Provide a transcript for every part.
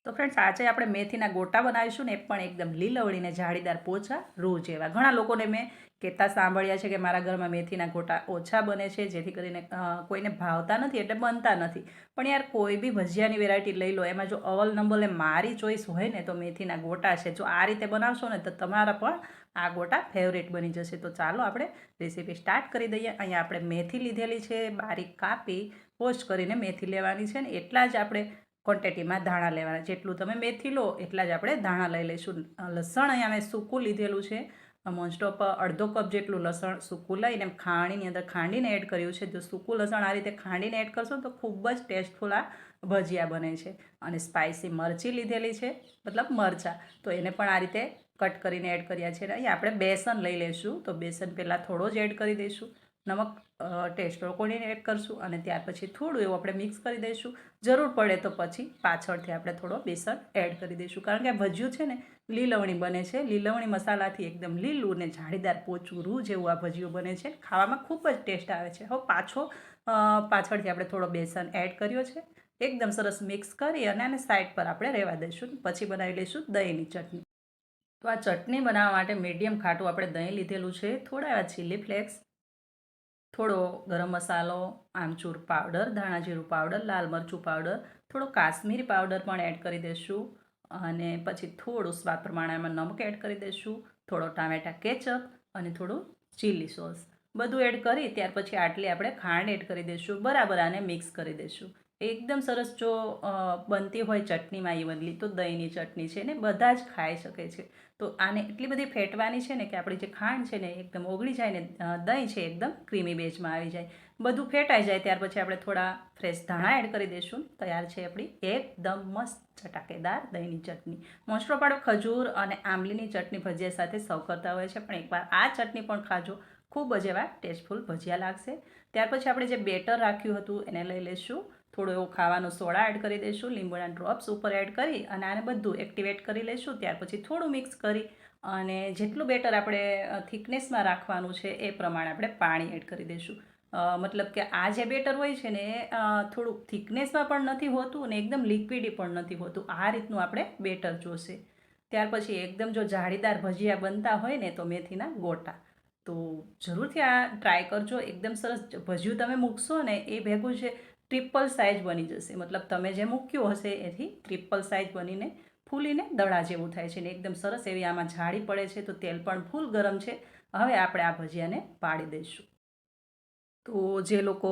તો ફ્રેન્ડ્સ આજે આપણે મેથીના ગોટા બનાવીશું ને એ પણ એકદમ લીલવણીને જાળીદાર પોચા રૂ જેવા. ઘણા લોકોને મેં કહેતા સાંભળ્યા છે કે મારા ઘરમાં મેથીના ગોટા ઓછા બને છે, જેથી કરીને કોઈને ભાવતા નથી એટલે બનતા નથી. પણ યાર કોઈ બી ભજીયાની વેરાયટી લઈ લો, એમાં જો અવલ નંબરે મારી ચોઈસ હોય ને તો મેથીના ગોટા છે. જો આ રીતે બનાવશો ને તો તમારા પણ આ ગોટા ફેવરેટ બની જશે. તો ચાલો આપણે રેસીપી સ્ટાર્ટ કરી દઈએ. અહીંયા આપણે મેથી લીધેલી છે, બારીક કાપી પોસ્ટ કરીને મેથી લેવાની છે ને એટલા જ આપણે ક્વોન્ટિટીમાં ધાણા લેવાના. જેટલું તમે મેથી લો એટલા જ આપણે ધાણા લઈ લઈશું. લસણ અહીંયા મેં સૂકું લીધેલું છે, મોસ્ટ ઓફ અડધો કપ જેટલું લસણ સૂકું લઈને ખાણીની અંદર ખાંડીને એડ કર્યું છે. જો સૂકું લસણ આ રીતે ખાંડીને એડ કરશો તો ખૂબ જ ટેસ્ટફુલ આ ભજીયા બને છે. અને સ્પાઇસી મરચી લીધેલી છે, મતલબ મરચાં, તો એને પણ આ રીતે કટ કરીને એડ કર્યા છે. અહીંયા આપણે બેસન લઈ લઈશું, તો બેસન પહેલાં થોડો જ એડ કરી દઈશું. નમક ટેસ્ટ કોણીને એડ કરશું અને ત્યાર પછી થોડું એવું આપણે મિક્સ કરી દઈશું. જરૂર પડે તો પછી પાછળથી આપણે થોડો બેસન એડ કરી દઈશું, કારણ કે આ ભજીયું છે ને લીલવણી બને છે. લીલવણી મસાલાથી એકદમ લીલું ને જાળીદાર પોચું રૂ જેવું આ ભજીયું બને છે. ખાવામાં ખૂબ જ ટેસ્ટ આવે છે. હવે પાછળથી આપણે થોડો બેસન એડ કર્યો છે. એકદમ સરસ મિક્સ કરી અને આને સાઈડ પર આપણે રહેવા દઈશું. પછી બનાવી લઈશું દહીંની ચટણી. તો આ ચટણી બનાવવા માટે મીડિયમ ખાટું આપણે દહીં લીધેલું છે, થોડા એવા ચીલી ફ્લેક્સ, થોડો ગરમ મસાલો, આમચૂર પાવડર, ધાણા જીરું પાવડર, લાલ મરચું પાવડર, થોડો કાશ્મીરી પાવડર પણ એડ કરી દઈશું. અને પછી થોડું સ્વાદ પ્રમાણે એમાં નમક એડ કરી દઈશું, થોડો ટામેટા કેચઅપ અને થોડું ચીલી સોસ બધું એડ કરી ત્યાર પછી આટલી આપણે ખાંડ એડ કરી દઈશું. બરાબર આને મિક્સ કરી દઈશું. એકદમ સરસ જો બનતી હોય ચટણીમાં ઇવનલી તો દહીંની ચટણી છે ને બધા જ ખાઈ શકે છે. તો આને એટલી બધી ફેટવાની છે ને કે આપણી જે ખાંડ છે ને એકદમ ઓગળી જાય ને દહીં છે એકદમ ક્રીમી બેચમાં આવી જાય. બધું ફેટાઈ જાય ત્યાર પછી આપણે થોડા ફ્રેશ ધાણા એડ કરી દઈશું. તૈયાર છે આપણી એકદમ મસ્ત ચટાકેદાર દહીંની ચટણી. મોસ્ટ ઓફ આપણે ખજૂર અને આંબલીની ચટણી ભજીયા સાથે સર્વ કરતા હોય છે, પણ એકવાર આ ચટણી પણ ખાજો, ખૂબ જ એવા ટેસ્ટફુલ ભજીયા લાગશે. ત્યાર પછી આપણે જે બેટર રાખ્યું હતું એને લઈ લઈશું. થોડો એવો ખાવાનો સોડા એડ કરી દઈશું, લીંબુના ડ્રોપ્સ ઉપર એડ કરી અને આને બધું એક્ટિવેટ કરી લઈશું. ત્યાર પછી થોડું મિક્સ કરી અને જેટલું બેટર આપણે થિકનેસમાં રાખવાનું છે એ પ્રમાણે આપણે પાણી એડ કરી દઈશું. મતલબ કે આ જે બેટર હોય છે ને થોડુંક થિકનેસમાં પણ નથી હોતું અને એકદમ લિક્વિડી પણ નથી હોતું. આ રીતનું આપણે બેટર જોશે. ત્યાર પછી એકદમ જો જાળીદાર ભજીયા બનતા હોય ને તો મેથીના ગોટા તો જરૂરથી આ ટ્રાય કરજો. એકદમ સરસ ભજીયું તમે મૂકશો ને એ ભેગું છે ટ્રિપલ સાઇઝ બની જશે. મતલબ તમે જે મૂક્યું હશે એથી ટ્રિપલ સાઇઝ બનીને ફૂલીને દડા જેવું થાય છે ને એકદમ સરસ એવી આમાં જાળી પડે છે. તો તેલ પણ ફૂલ ગરમ છે. હવે આપણે આ ભજીયાને પાડી દઈશું. તો જે લોકો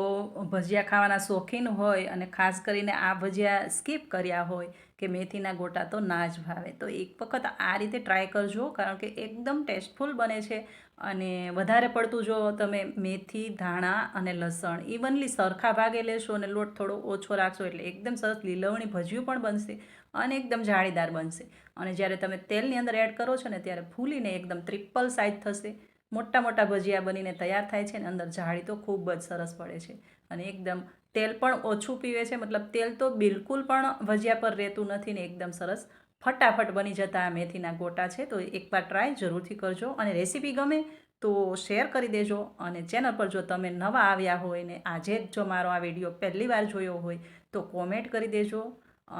ભજીયા ખાવાના શોખીન હોય અને ખાસ કરીને આ ભજીયા સ્કીપ કર્યા હોય કે મેથીના ગોટા તો ના જ ભાવે, તો એક વખત આ રીતે ટ્રાય કરજો, કારણ કે એકદમ ટેસ્ટફુલ બને છે. અને વધારે પડતું જો તમે મેથી, ધાણા અને લસણ ઇવનલી સરખા ભાગે લેશો અને લોટ થોડો ઓછો રાખશો એટલે એકદમ સરસ લીલવણી ભજીયું પણ બનશે અને એકદમ જાળીદાર બનશે. અને જ્યારે તમે તેલની અંદર એડ કરો છો ને ત્યારે ફૂલીને એકદમ ટ્રિપલ સાઇઝ થશે. મોટા મોટા ભજીયા બનીને તૈયાર થાય છે ને અંદર જાળી તો ખૂબ જ સરસ પડે છે અને એકદમ તેલ પણ ઓછું પીવે છે. મતલબ તેલ તો બિલકુલ પણ ભજીયા પર રહેતું નથી ને એકદમ સરસ ફટાફટ બની જતા આ મેથીના ગોટા છે. તો એકવાર ટ્રાય જરૂરથી કરજો અને રેસીપી ગમે તો શેર કરી દેજો. અને ચેનલ પર જો તમે નવા આવ્યા હોય ને આજે જ જો મારો આ વિડીયો પહેલી વાર જોયો હોય તો કોમેન્ટ કરી દેજો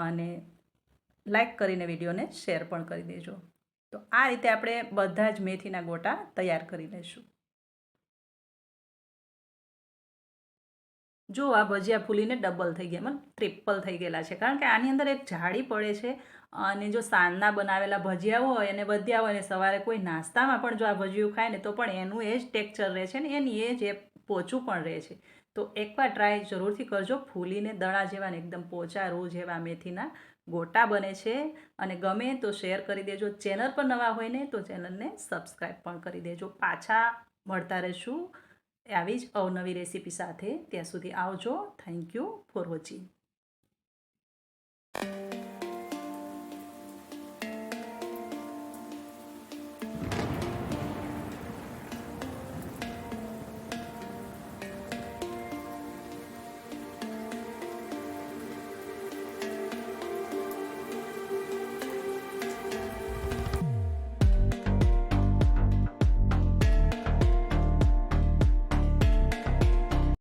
અને લાઈક કરીને વિડીયોને શેર પણ કરી દેજો. તો આ રીતે આપણે બધા જ મેથીના ગોટા તૈયાર કરી લઈશું. જો આ ભજીયા ફૂલીને ડબલ થઈ ગયા, મતલબ ટ્રિપલ થઈ ગયેલા છે, કારણ કે આની અંદર એક જાળી પડે છે. અને જો સાંજના બનાવેલા ભજીયા હોય અને વધ્યા હોય ને સવારે કોઈ નાસ્તામાં પણ જો આ ભજીયું ખાય ને તો પણ એનું એ જ ટેક્સચર રહે છે ને એની એ જ પોચું પણ રહે છે. તો એકવાર ટ્રાય જરૂરથી કરજો. ફૂલીને દડા જેવા ને એકદમ પોચા રૂ જેવા મેથીના ગોટા બને છે. અને ગમે તો શેર કરી દેજો. ચેનલ પર નવા હોય ને તો ચેનલને સબસ્ક્રાઈબ પણ કરી દેજો. પાછા મળતા રહીશું આવી જ અવનવી રેસીપી સાથે. ત્યાં સુધી આવજો. Thank you for watching.